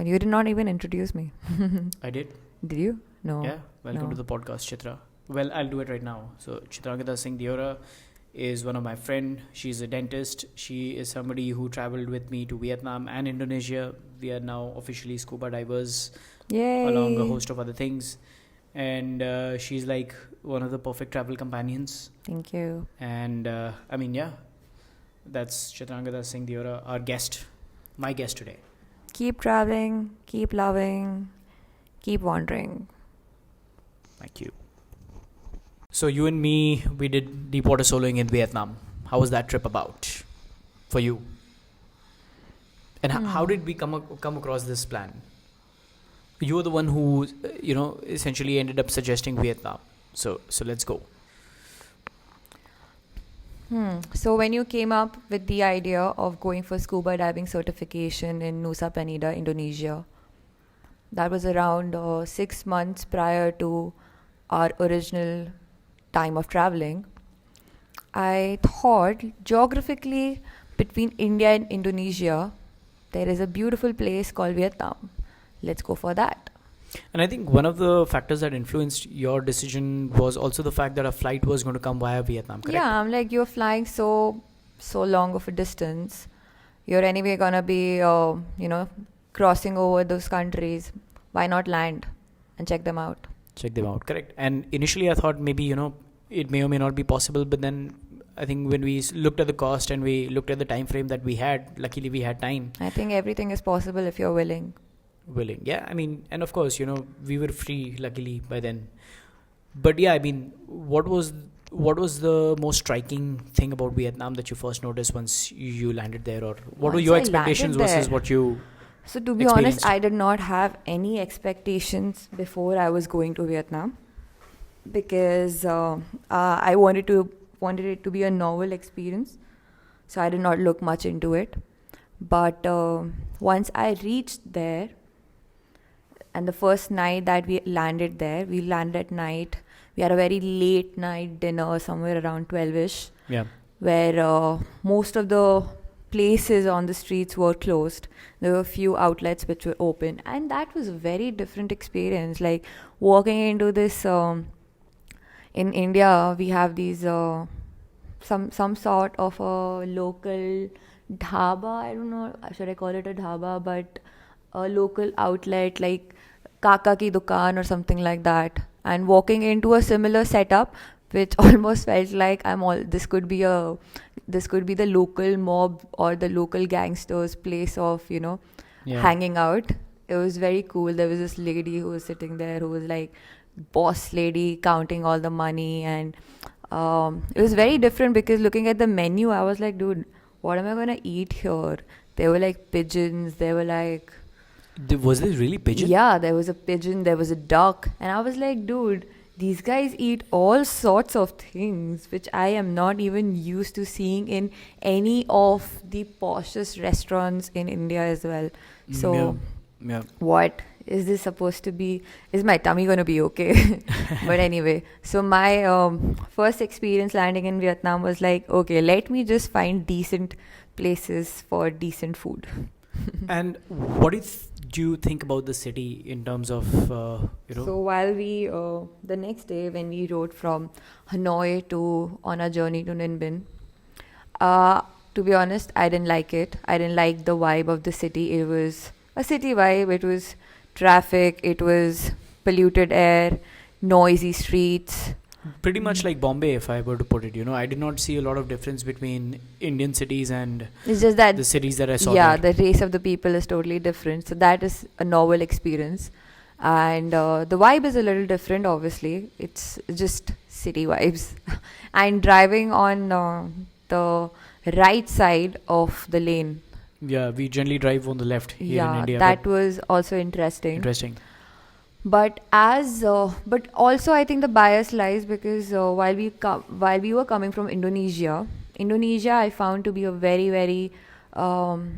you did not even introduce me. I did. Did you? No. Yeah. Welcome No. to the podcast, Chitra. Well, I'll do it right now. So, Chitrangada Singh Deora is one of my friend. She's a dentist. She is somebody who traveled with me to Vietnam and Indonesia. We are now officially scuba divers, Yay. along a host of other things. And she's like one of the perfect travel companions. Thank you. And that's Chitrangada Singh Deora, our guest, my guest today. Keep traveling, keep loving, keep wandering. Thank you. So you and me, we did deep water soloing in Vietnam. How was that trip about for you? And how did we come across this plan? You were the one who, essentially ended up suggesting Vietnam. So let's go. So when you came up with the idea of going for scuba diving certification in Nusa Penida, Indonesia, that was around 6 months prior to our original time of traveling. I thought geographically between India and Indonesia, there is a beautiful place called Vietnam. Let's go for that. And I think one of the factors that influenced your decision was also the fact that a flight was going to come via Vietnam, correct? Yeah, I'm like, you're flying so long of a distance. You're anyway gonna be, crossing over those countries. Why not land and check them out? Check them out, correct. And initially I thought maybe, it may or may not be possible. But then I think when we looked at the cost and we looked at the time frame that we had, luckily we had time. I think everything is possible if you're willing. Yeah, and of course, we were free luckily by then. But yeah, what was the most striking thing about Vietnam that you first noticed once you landed there, or what were Once your I expectations landed versus there. what you So to be experienced? honest, I did not have any expectations before I was going to Vietnam, because I wanted it to be a novel experience. So I did not look much into it. But once I reached there, and the first night that we landed there, we landed at night. We had a very late night dinner somewhere around 12ish, Yeah. where most of the places on the streets were closed. There were a few outlets which were open, and that was a very different experience. Like walking into this, in India, we have these some sort of a local dhaba. I don't know, should I call it a dhaba, but a local outlet like Kaka ki dukaan or something like that. And walking into a similar setup, which almost felt like this could be the local mob or the local gangsters' place of hanging out. It was very cool. There was this lady who was sitting there who was like boss lady counting all the money, and it was very different because looking at the menu, I was like, dude, what am I gonna eat here? There were like pigeons. There were like, Was there really pigeon? yeah, there was a pigeon, there was a duck, and I was like, dude, these guys eat all sorts of things which I am not even used to seeing in any of the poshest restaurants in India as well. So Yeah. what is this supposed to be? Is my tummy gonna be okay? But anyway, so my first experience landing in Vietnam was like, okay, let me just find decent places for decent food. And what do you think about the city in terms of, So while we, the next day when we rode from Hanoi on our journey to Ninh Binh, to be honest, I didn't like it. I didn't like the vibe of the city. It was a city vibe. It was traffic. It was polluted air, noisy streets. pretty much like Bombay, if I were to put it, I did not see a lot of difference between Indian cities and It's just that, the cities that I saw yeah, there. the race of the people is totally different. So that is a novel experience. And the vibe is a little different, obviously. It's just city vibes. And driving on the right side of the lane. Yeah, we generally drive on the left here in India. That but was also interesting. interesting. But but also I think the bias lies because while we were coming from Indonesia I found to be a very, very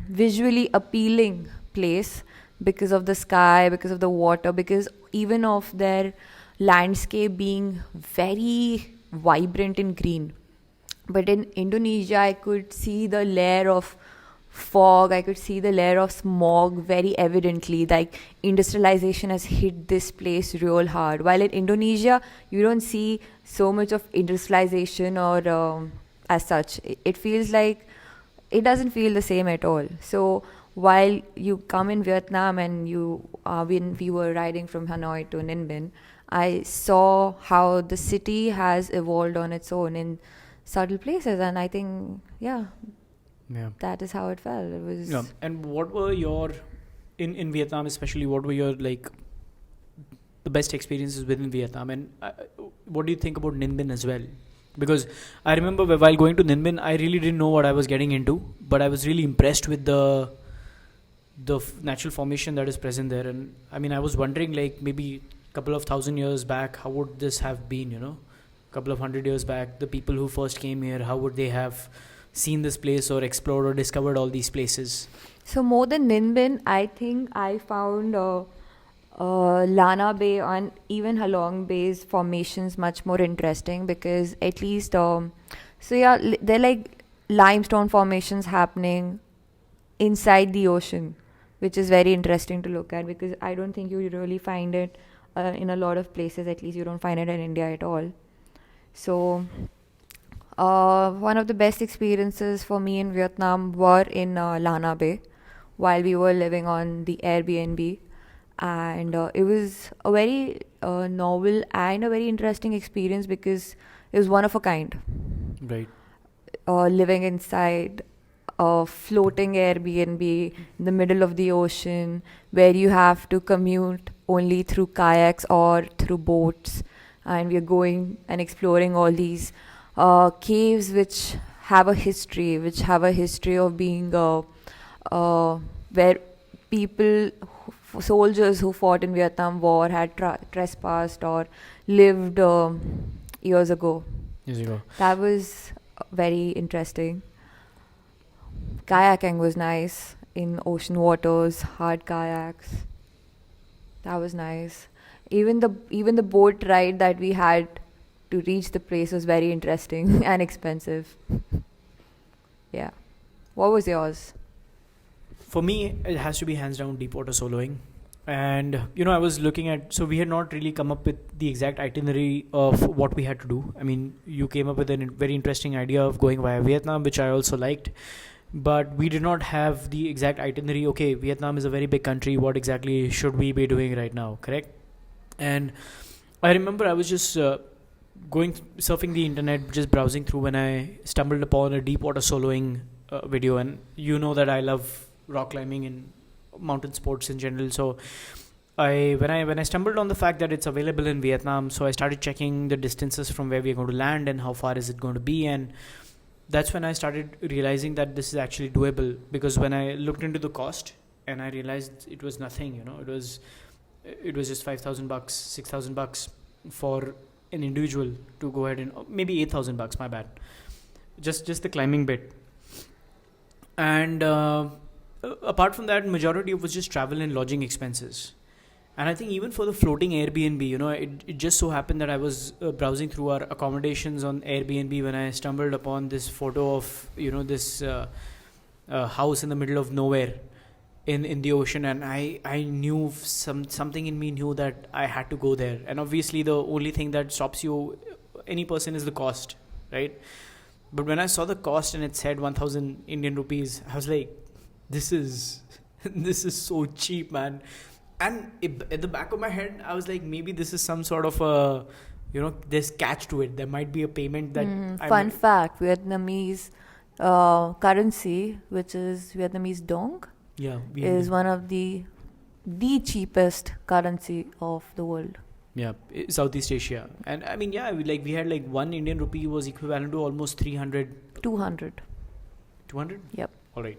visually appealing place because of the sky, because of the water, because even of their landscape being very vibrant and green. But in Indonesia, I could see the layer of fog. I could see the layer of smog very evidently. Like industrialization has hit this place real hard. While in Indonesia, you don't see so much of industrialization or as such. It feels like it doesn't feel the same at all. So while you come in Vietnam and when we were riding from Hanoi to Ninh Bình, I saw how the city has evolved on its own in subtle places, and I think, yeah, Yeah. that is how it felt. It was Yeah. And what were your in Vietnam especially? What were your like the best experiences within Vietnam, and what do you think about Ninh Bình as well? Because I remember while going to Ninh Bình, I really didn't know what I was getting into, but I was really impressed with the natural formation that is present there. And I mean, I was wondering, like, maybe a couple of 1,000 years back, how would this have been? A couple of 100 years back, the people who first came here, how would they have seen this place or explored or discovered all these places? so more than Ninh Bình, I think I found Lana Bay and even Halong Bay's formations much more interesting, because at least they're like limestone formations happening inside the ocean, which is very interesting to look at, because I don't think you really find it in a lot of places. At least you don't find it in India at all. So one of the best experiences for me in Vietnam were in Lana Bay while we were living on the Airbnb. And it was a very novel and a very interesting experience, because it was one of a kind. Right. Living inside a floating Airbnb in the middle of the ocean, where you have to commute only through kayaks or through boats. And we are going and exploring all these caves which have a history, of being where people, soldiers who fought in Vietnam War had trespassed or lived years ago. Years ago. That was very interesting. Kayaking was nice in ocean waters, hard kayaks. That was nice. Even the boat ride that we had to reach the place was very interesting and expensive. Yeah. What was yours? For me, it has to be hands down deep water soloing. And, I was looking at, so we had not really come up with the exact itinerary of what we had to do. I mean, you came up with a very interesting idea of going via Vietnam, which I also liked. But we did not have the exact itinerary. Okay, Vietnam is a very big country. What exactly should we be doing right now? Correct? And I remember I was just surfing the internet, just browsing through, when I stumbled upon a deep water soloing video. And you know that I love rock climbing and mountain sports in general. So when I stumbled on the fact that it's available in Vietnam, so I started checking the distances from where we are going to land and how far is it going to be. And that's when I started realizing that this is actually doable, because when I looked into the cost, and I realized it was nothing, it was just $5,000, $6,000 for an individual to go ahead, and maybe $8,000, my bad, just the climbing bit. And apart from that, majority of was just travel and lodging expenses. And I think even for the floating Airbnb, it just so happened that I was browsing through our accommodations on Airbnb when I stumbled upon this photo of, this house in the middle of nowhere in the ocean. And I knew something in me knew that I had to go there. And obviously the only thing that stops you, any person, is the cost, right? But when I saw the cost and it said 1,000 Indian rupees, I was like, this is so cheap, man. And at the back of my head, I was like, maybe this is some sort of a, there's catch to it. There might be a payment that... Fun fact, Vietnamese currency, which is Vietnamese dong, is one of the cheapest currency of the world. Yeah, Southeast Asia. And I mean, we had like 1 Indian rupee was equivalent to almost 300... 200. 200? Yep. All right.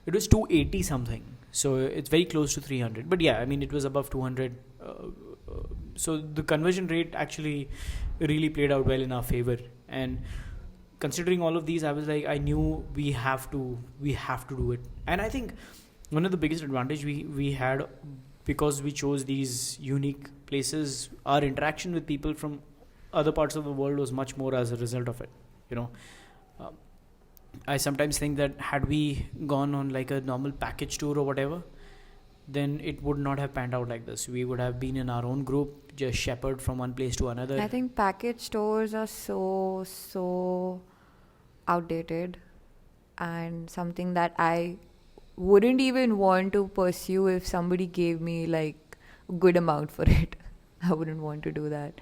It was 280 something. So it's very close to 300. But yeah, I mean, it was above 200. So the conversion rate actually really played out well in our favor. And considering all of these, I was like, I knew we have to do it. And I think one of the biggest advantage we had, because we chose these unique places, our interaction with people from other parts of the world was much more as a result of it. I sometimes think that had we gone on like a normal package tour or whatever, then it would not have panned out like this. We would have been in our own group, just shepherd from one place to another. I think package stores are so outdated and something that I wouldn't even want to pursue if somebody gave me like a good amount for it. I wouldn't want to do that.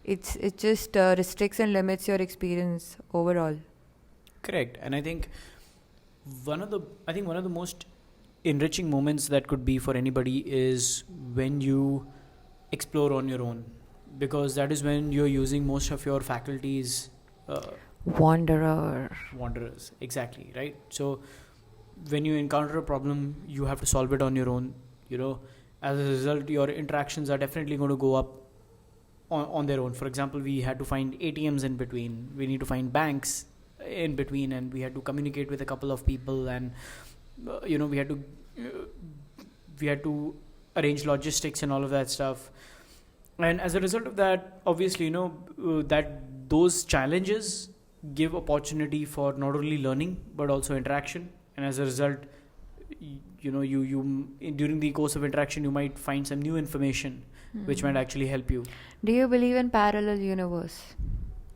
It just restricts and limits your experience overall. Correct. And I think one of the most enriching moments that could be for anybody is when you explore on your own, because that is when you're using most of your faculties. Wanderers, exactly, right? So when you encounter a problem, you have to solve it on your own. As a result, your interactions are definitely going to go up on their own. For example, we had to find ATMs in between, we need to find banks in between, and we had to communicate with a couple of people, and we had to arrange logistics and all of that stuff. And as a result of that, obviously, that those challenges give opportunity for not only learning but also interaction. And as a result, you during the course of interaction, you might find some new information which might actually help you. Do you believe in parallel universe?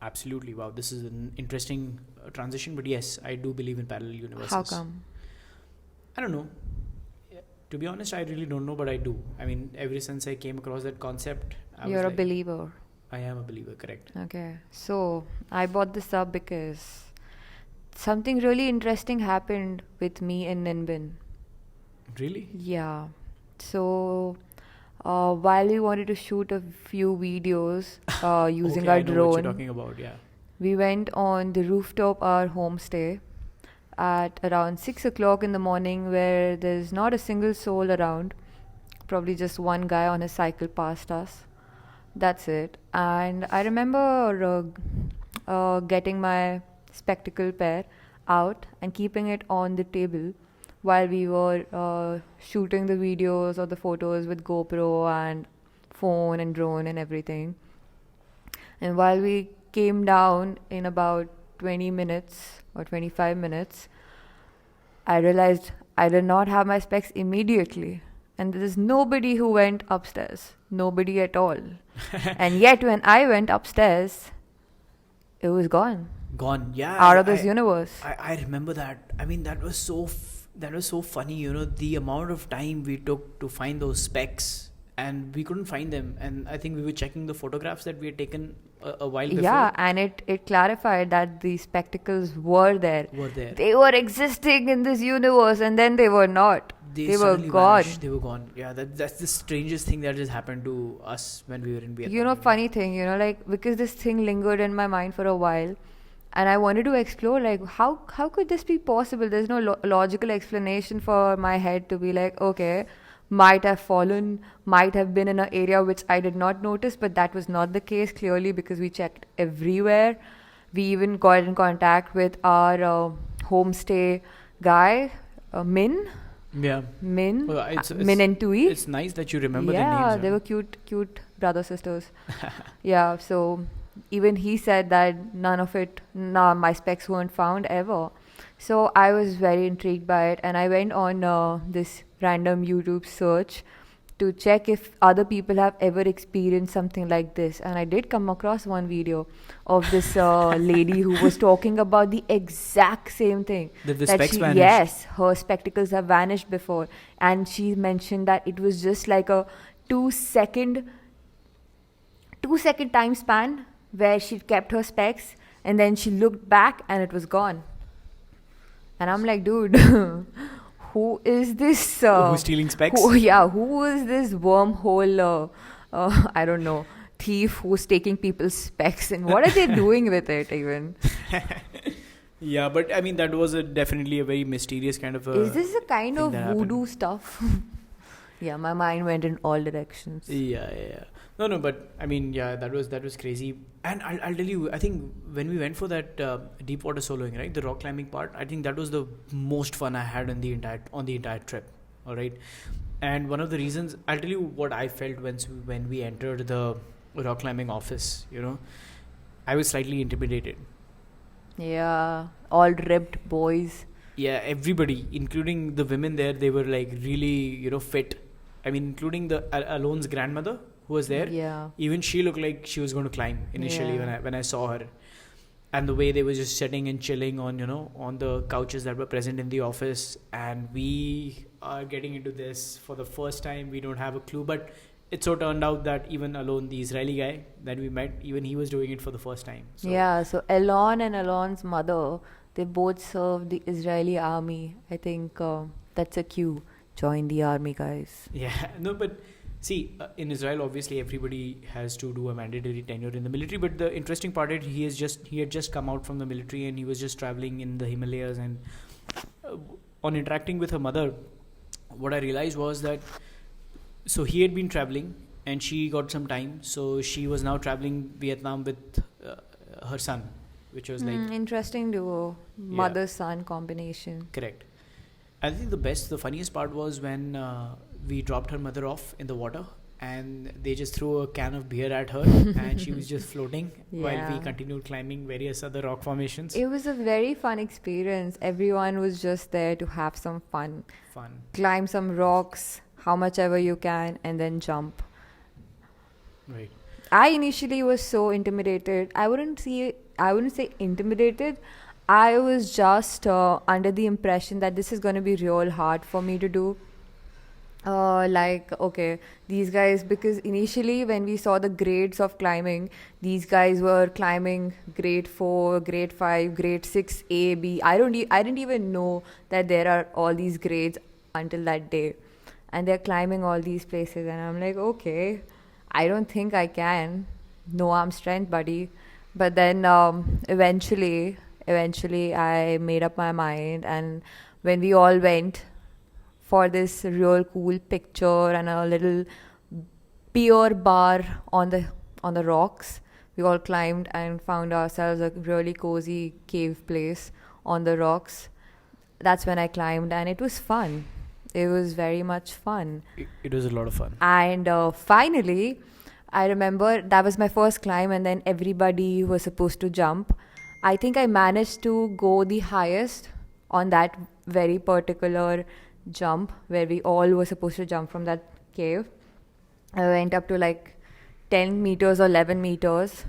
Absolutely. Wow, this is an interesting transition, but yes, I do believe in parallel universes. How come? I don't know. To be honest, I really don't know, but I do. I mean, ever since I came across that concept, You're a believer. I am a believer, correct. Okay. So, I brought this up because something really interesting happened with me in Ninbin. Really? Yeah. So, while we wanted to shoot a few videos using our I know drone, what you're talking about, yeah. we went on the rooftop our homestay at around 6 o'clock in the morning, where there's not a single soul around. Probably just one guy on his cycle past us. That's it. And I remember getting my spectacle pair out and keeping it on the table while we were shooting the videos or the photos with GoPro and phone and drone and everything. And while we came down in about 20 minutes or 25 minutes, I realized I did not have my specs immediately. And there is nobody who went upstairs. Nobody at all. And yet when I went upstairs, it was gone. Gone, yeah. Out of this universe. I remember that. I mean, that was so funny, the amount of time we took to find those specs, and we couldn't find them. And I think we were checking the photographs that we had taken a while before. Yeah, and it clarified that the spectacles were there. They were existing in this universe, and then they were not. They were gone. Vanished. They were gone. Yeah, that's the strangest thing that just happened to us when we were in Vietnam. Funny thing, because this thing lingered in my mind for a while, and I wanted to explore, like, how could this be possible? There's no logical explanation for my head to be like, okay, might have fallen, might have been in an area which I did not notice, but that was not the case, clearly, because we checked everywhere. We even got in contact with our homestay guy, Min. Yeah. Min. Well, Min and Tui. It's nice that you remember their names. Yeah, they were cute brother sisters. Yeah, so even he said that my specs weren't found ever. So I was very intrigued by it, and I went on this random YouTube search to check if other people have ever experienced something like this. And I did come across one video of this lady who was talking about the exact same thing. The specs vanished? Yes, her spectacles have vanished before. And she mentioned that it was just like a 2 second time span where she kept her specs, and then she looked back and it was gone. And I'm like, dude, who is this? Who's stealing specs? Who is this wormhole, I don't know, thief who's taking people's specs, and what are they doing with it even? Yeah, but I mean, that was definitely a very mysterious kind of Is this a kind of voodoo stuff? Yeah, my mind went in all directions. Yeah. No, but I mean, yeah, that was crazy. And I'll tell you, I think when we went for that deep water soloing, right, the rock climbing part, I think that was the most fun I had on the entire trip. All right, and one of the reasons, I'll tell you what I felt when we entered the rock climbing office. I was slightly intimidated. Yeah, all ripped boys. Yeah, everybody, including the women there, they were like really, fit. I mean, including the Alon's grandmother who was there. Yeah. Even she looked like she was going to climb initially Yeah. when I saw her. And the way they were just sitting and chilling on the couches that were present in the office, and we are getting into this for the first time. We don't have a clue, but it so turned out that even Alon, the Israeli guy that we met, even he was doing it for the first time. So Yeah, so Elon and Elon's mother, they both served the Israeli army. I think that's a cue. Join the army, guys. Yeah, no, but see, in Israel, obviously everybody has to do a mandatory tenure in the military. But the interesting part is he had just come out from the military and he was just traveling in the Himalayas. And on interacting with her mother, what I realized was that so he had been traveling and she got some time. So she was now traveling Vietnam with her son, which was like Interesting duo. Mother-son combination. correct. I think the funniest part was when we dropped her mother off in the water and they just threw a can of beer at her and she was just floating while we continued climbing various other rock formations. It was a very fun experience. Everyone was just there to have some fun. Climb some rocks, how much ever you can, and then jump. Right. I initially was so intimidated. I wouldn't say intimidated. I was just under the impression that this is going to be real hard for me to do. Okay, these guys, because initially when we saw the grades of climbing, these guys were climbing grade 4, grade 5, grade 6, A, B. I didn't even know that there are all these grades until that day. And they're climbing all these places and I'm like, okay, I don't think I can. No arm strength, buddy. But then eventually I made up my mind, and when we all went for this real cool picture and a little beer bar on the rocks, we all climbed and found ourselves a really cozy cave place on the rocks. That's when I climbed and it was fun. It was very much fun. It was a lot of fun. And finally, I remember that was my first climb and then everybody was supposed to jump. I think I managed to go the highest on that very particular jump where we all were supposed to jump from that cave. I went up to like 10 meters or 11 meters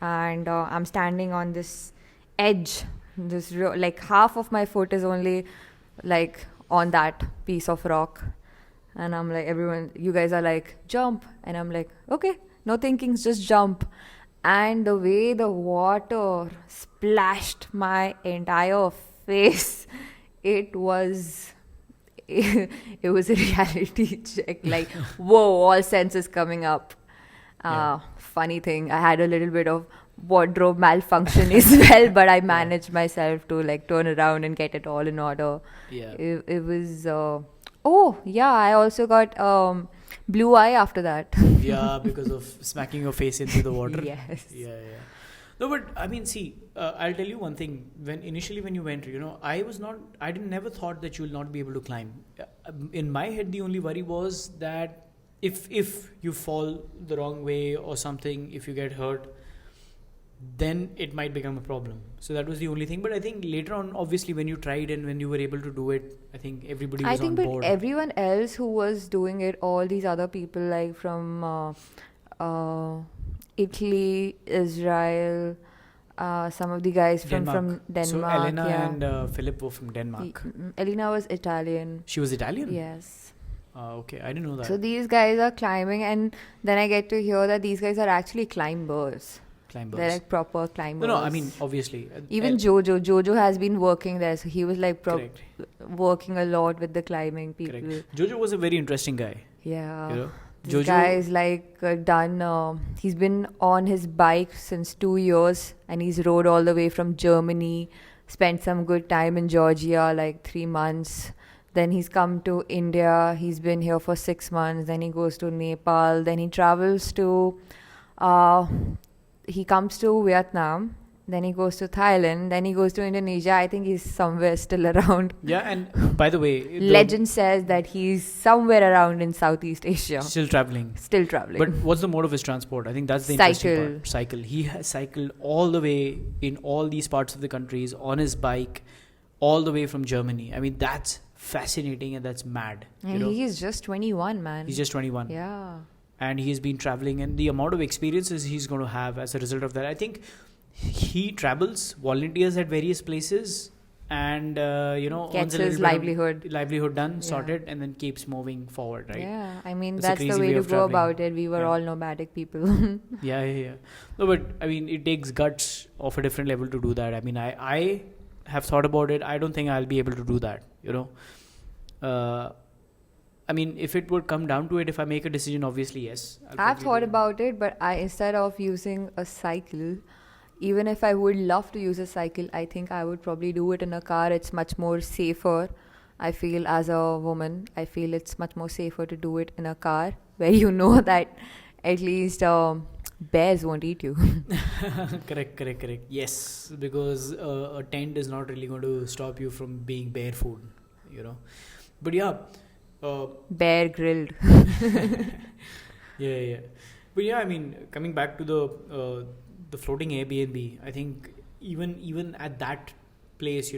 and I'm standing on this edge. Like half of my foot is only like on that piece of rock. And I'm like, everyone, you guys are like, jump. And I'm like, okay, no thinkings, just jump. And the way the water splashed my entire face, it was a reality check. Like, whoa, all senses coming up. Funny thing, I had a little bit of wardrobe malfunction as well, but I managed myself to like turn around and get it all in order. Yeah. It was... I also got blue eye after that. Yeah, because of smacking your face into the water. Yes. Yeah. No, but I mean, see, I'll tell you one thing. When you went, I never thought that you will not be able to climb. In my head, the only worry was that if you fall the wrong way or something, if you get hurt, then it might become a problem. So that was the only thing. But I think later on, obviously, when you tried and when you were able to do it, I think everybody was on board. But everyone else who was doing it, all these other people like from Italy, Israel, some of the guys from Denmark. So Elena and Philip were from Denmark. Elena was Italian. She was Italian? Yes. Okay, I didn't know that. So these guys are climbing and then I get to hear that these guys are actually climbers. They're like proper climbers. No, I mean, obviously. Even Jojo has been working there. So he was like working a lot with the climbing people. Correct. Jojo was a very interesting guy. Yeah. This guy is like he's been on his bike since 2 years and he's rode all the way from Germany, spent some good time in Georgia, like 3 months. Then he's come to India. He's been here for 6 months. Then he goes to Nepal. Then he travels to... he comes to Vietnam. then he goes to Thailand, then he goes to Indonesia. I think he's somewhere still around. Yeah, and by the way, Legend says that he's somewhere around in Southeast Asia. still traveling. Still traveling. But what's the mode of his transport? I think that's the interesting Cycle. part. Cycle. He has cycled all the way in all these parts of the countries on his bike, all the way from Germany. I mean, that's fascinating and that's mad. And he's just 21, man. He's just 21. Yeah. And he's been traveling, and the amount of experiences he's going to have as a result of that. I think he travels, volunteers at various places, and Gets earns a his little bit of livelihood done, Yeah. sorted, and then keeps moving forward, right? Yeah, I mean, It's a that's the crazy way way to of go traveling. about it. We were Yeah. all nomadic people. Yeah. No, but I mean, it takes guts of a different level to do that. I mean, I have thought about it. I don't think I'll be able to do that, I mean, if it would come down to it, if I make a decision, obviously, yes. I've probably thought do it. about it, but instead of using a cycle, even if I would love to use a cycle, I think I would probably do it in a car. It's much more safer. I feel as a woman, I feel it's much more safer to do it in a car where you know that at least bears won't eat you. Correct. Yes, because a tent is not really going to stop you from being bare food, But yeah. Bear grilled. Yeah. But yeah, I mean, coming back to the floating Airbnb, I think even at that place,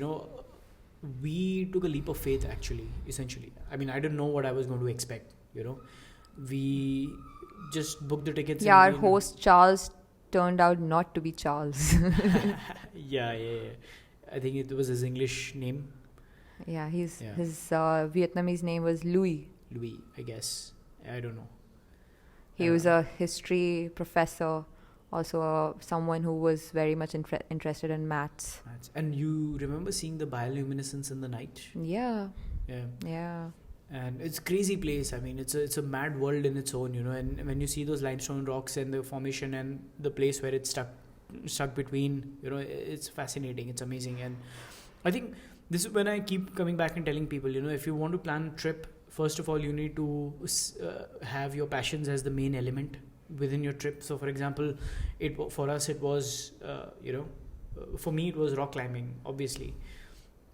we took a leap of faith actually, essentially. I mean, I didn't know what I was going to expect, We just booked the tickets. Yeah, our host Charles turned out not to be Charles. Yeah. I think it was his English name. Yeah, his Vietnamese name was Louis. Louis, I guess. I don't know. He was a history professor, also someone who was very much interested in maths. And you remember seeing the bioluminescence in the night? Yeah. Yeah. And it's a crazy place. I mean, it's a mad world in its own, And when you see those limestone rocks and the formation and the place where it's stuck between, it's fascinating. It's amazing. And I think this is when I keep coming back and telling people, if you want to plan a trip, first of all, you need to have your passions as the main element within your trip. So, for example, for us, it was, for me, it was rock climbing, obviously.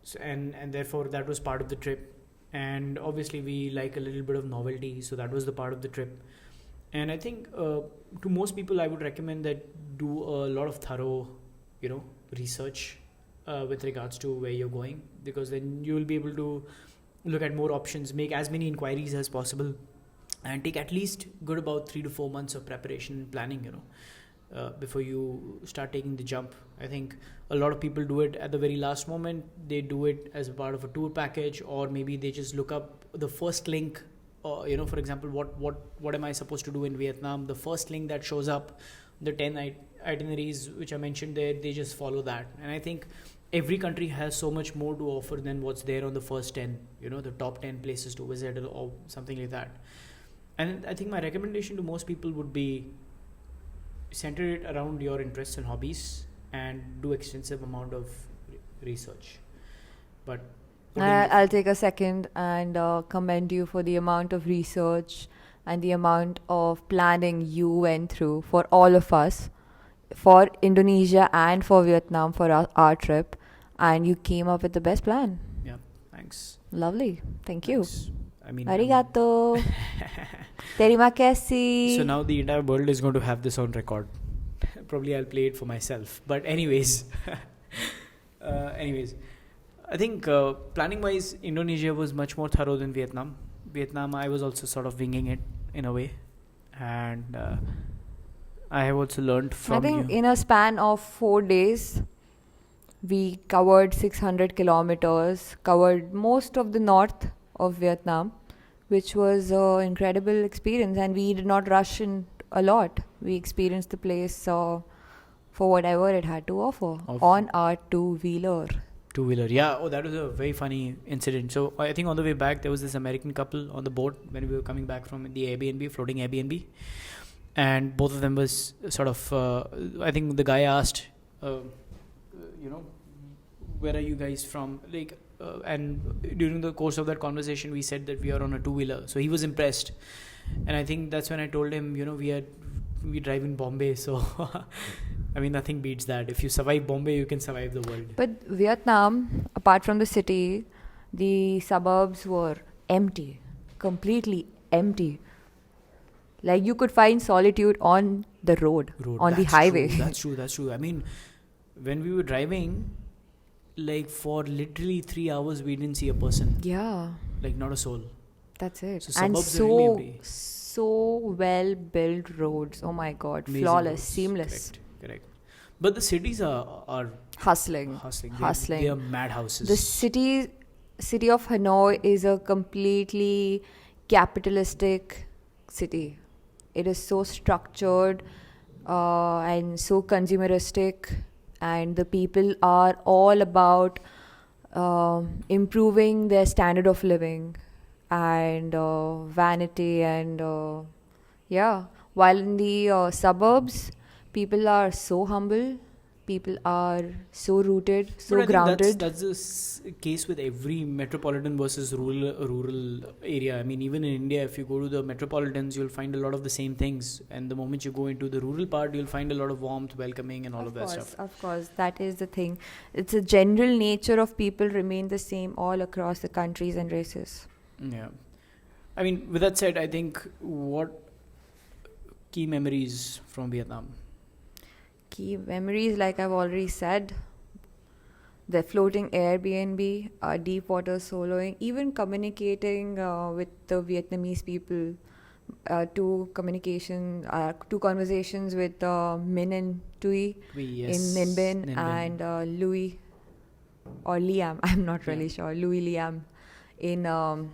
So, and therefore, that was part of the trip. And obviously, we like a little bit of novelty. So, that was the part of the trip. And I think to most people, I would recommend that do a lot of thorough, research with regards to where you're going, because then you will be able to look at more options, make as many inquiries as possible, and take at least good about 3 to 4 months of preparation and planning, before you start taking the jump. I think a lot of people do it at the very last moment. They do it as a part of a tour package, or maybe they just look up the first link. For example, what am I supposed to do in Vietnam? The first link that shows up, the 10 itineraries which I mentioned there, they just follow that. And I think every country has so much more to offer than what's there on the first 10, the top 10 places to visit or something like that. And I think my recommendation to most people would be center it around your interests and hobbies and do extensive amount of research. But I'll take a second and commend you for the amount of research and the amount of planning you went through for all of us, for Indonesia and for Vietnam, for our trip, and you came up with the best plan. Yeah, thanks. Lovely. Thank you. I mean, Arigato. Terima kasih. So now the entire world is going to have this on record. Probably I'll play it for myself. But anyways, I think planning wise, Indonesia was much more thorough than Vietnam. Vietnam, I was also sort of winging it in a way, and I have also learned from you. I think in a span of 4 days, we covered 600 kilometers, covered most of the north of Vietnam, which was an incredible experience, and we did not rush in a lot. We experienced the place for whatever it had to offer on our two-wheeler. Yeah. Oh, that was a very funny incident. So I think on the way back, there was this American couple on the boat when we were coming back from the Airbnb, floating Airbnb. And both of them was sort of, I think the guy asked, where are you guys from? And during the course of that conversation, we said that we are on a two-wheeler. So he was impressed. And I think that's when I told him, we drive in Bombay. So I mean, nothing beats that. If you survive Bombay, you can survive the world. But Vietnam, apart from the city, the suburbs were empty, completely empty. Like you could find solitude on the road. On the highway. True, that's true. I mean, when we were driving, like for literally 3 hours, we didn't see a person. Yeah. Like not a soul. That's it. So And suburbs are really empty. so well built roads. Oh my God. Amazing Flawless, roads. seamless. Correct. But the cities are Hustling. They are madhouses. The city of Hanoi is a completely capitalistic city. It is so structured and so consumeristic, and the people are all about improving their standard of living and vanity and while in the suburbs people are so humble, people are so rooted, so But I think grounded. that's the case with every metropolitan versus rural area. I mean, even in India, if you go to the metropolitans, you'll find a lot of the same things, and the moment you go into the rural part, you'll find a lot of warmth, welcoming, and all of that stuff. Of course, that is the thing. It's a general nature of people remain the same all across the countries and races. Yeah. I mean, with that said, I think what key memories from Vietnam? Key memories, like I've already said, the floating Airbnb, deep water soloing, even communicating with the Vietnamese people, two conversations with Min and Tui in Ninh Binh and Louis or Liam, I'm not really sure, Louis Liam in I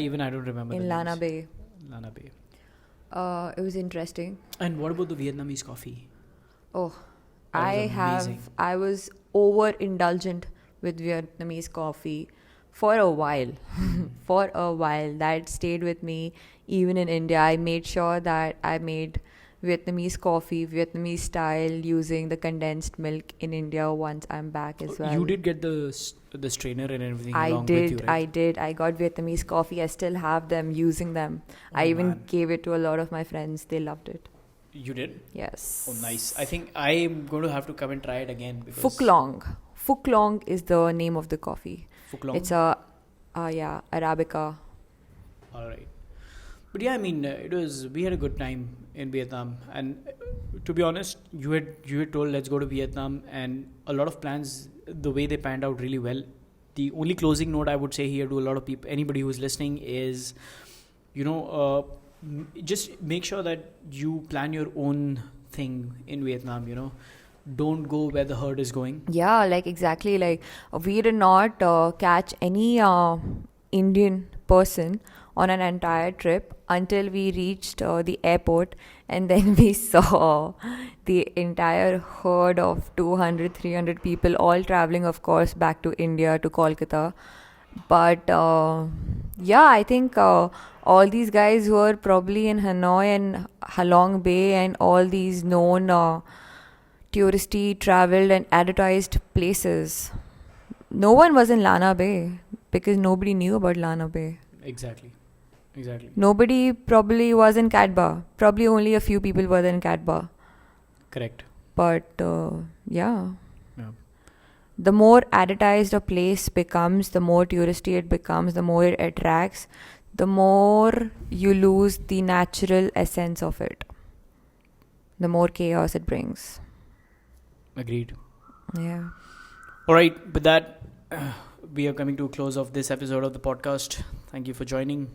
don't remember in Lana Bay. Lana Bay. It was interesting. And what about the Vietnamese coffee? Oh, Amazing. I was overindulgent with Vietnamese coffee for a while. For a while. That stayed with me even in India. I made sure that I made Vietnamese coffee, Vietnamese style, using the condensed milk in India once I'm back as well. You did get the strainer and everything I along did, with you, right? I did. I got Vietnamese coffee. I still have them, using them. I even gave it to a lot of my friends. They loved it. You did? Yes. Oh, nice. I think I'm going to have to come and try it again. Phuc Long. Phuc Long is the name of the coffee. Phuc Long? It's a, Arabica. All right. But yeah, I mean, we had a good time in Vietnam. And to be honest, you had told, let's go to Vietnam. And a lot of plans, the way they panned out really well. The only closing note I would say here to a lot of people, anybody who's listening is, just make sure that you plan your own thing in Vietnam, Don't go where the herd is going. Yeah, like exactly. Like we did not catch any Indian person on an entire trip until we reached the airport, and then we saw the entire herd of 200, 300 people all traveling, of course, back to India, to Kolkata. But I think all these guys were probably in Hanoi and Halong Bay and all these known touristy, traveled and advertised places. No one was in Lana Bay because nobody knew about Lana Bay. Exactly. Nobody probably was in Cadba. Probably only a few people were in Cadba. Correct. But the more advertised a place becomes, the more touristy it becomes, the more it attracts, the more you lose the natural essence of it. The more chaos it brings. Agreed. Yeah. All right. With that, we are coming to a close of this episode of the podcast. Thank you for joining.